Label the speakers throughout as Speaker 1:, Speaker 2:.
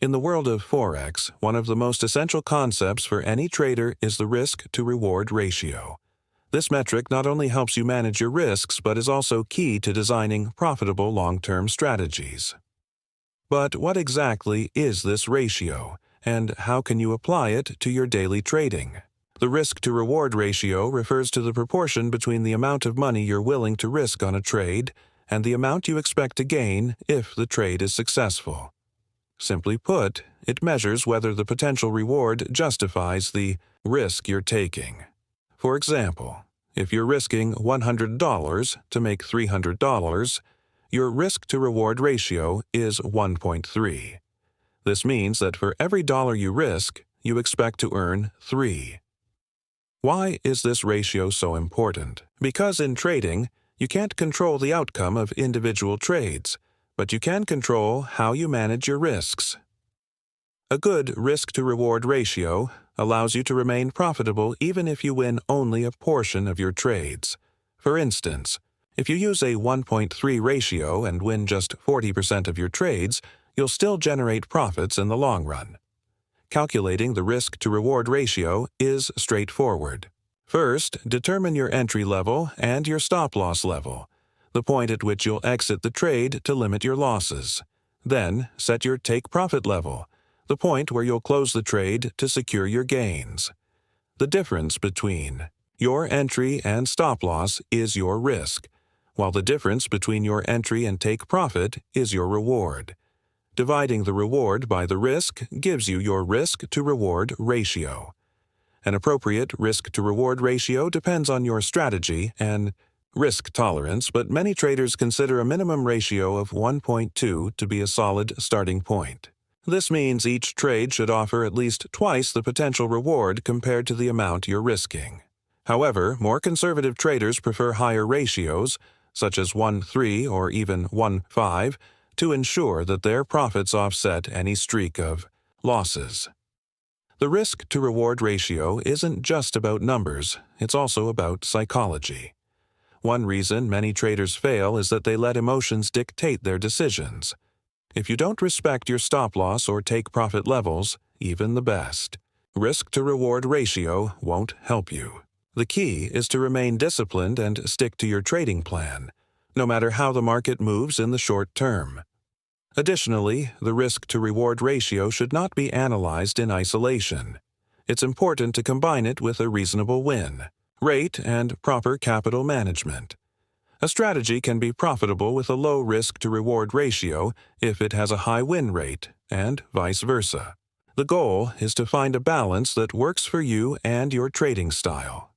Speaker 1: In the world of Forex, one of the most essential concepts for any trader is the risk-to-reward ratio. This metric not only helps you manage your risks, but is also key to designing profitable long-term strategies. But what exactly is this ratio, and how can you apply it to your daily trading? The risk-to-reward ratio refers to the proportion between the amount of money you're willing to risk on a trade and the amount you expect to gain if the trade is successful. Simply put, it measures whether the potential reward justifies the risk you're taking. For example, if you're risking $100 to make $300, your risk-to-reward ratio is 1.3. This means that for every dollar you risk, you expect to earn 3. Why is this ratio so important? Because in trading, you can't control the outcome of individual trades, but you can control how you manage your risks. A good risk-to-reward ratio allows you to remain profitable even if you win only a portion of your trades. For instance, if you use a 1.3 ratio and win just 40% of your trades, you'll still generate profits in the long run. Calculating the risk-to-reward ratio is straightforward. First, determine your entry level and your stop-loss level, the point at which you'll exit the trade to limit your losses. Then, set your take-profit level, the point where you'll close the trade to secure your gains. The difference between your entry and stop-loss is your risk, while the difference between your entry and take-profit is your reward. Dividing the reward by the risk gives you your risk-to-reward ratio. An appropriate risk-to-reward ratio depends on your strategy and risk tolerance, but many traders consider a minimum ratio of 1.2 to be a solid starting point. This means each trade should offer at least twice the potential reward compared to the amount you're risking. However, more conservative traders prefer higher ratios, such as 1.3 or even 1.5, to ensure that their profits offset any streak of losses. The risk-to-reward ratio isn't just about numbers, it's also about psychology. One reason many traders fail is that they let emotions dictate their decisions. If you don't respect your stop-loss or take-profit levels, even the best, risk-to-reward ratio won't help you. The key is to remain disciplined and stick to your trading plan, no matter how the market moves in the short term. Additionally, the risk-to-reward ratio should not be analyzed in isolation. It's important to combine it with a reasonable win rate and proper capital management. A strategy can be profitable with a low risk-to-reward ratio if it has a high win rate, and vice versa. The goal is to find a balance that works for you and your trading style.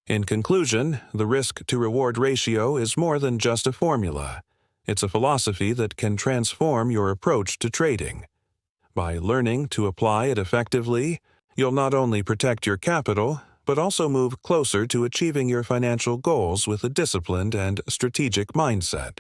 Speaker 1: In conclusion, the risk-to-reward ratio is more than just a formula. It's a philosophy that can transform your approach to trading. By learning to apply it effectively, you'll not only protect your capital, but also move closer to achieving your financial goals with a disciplined and strategic mindset.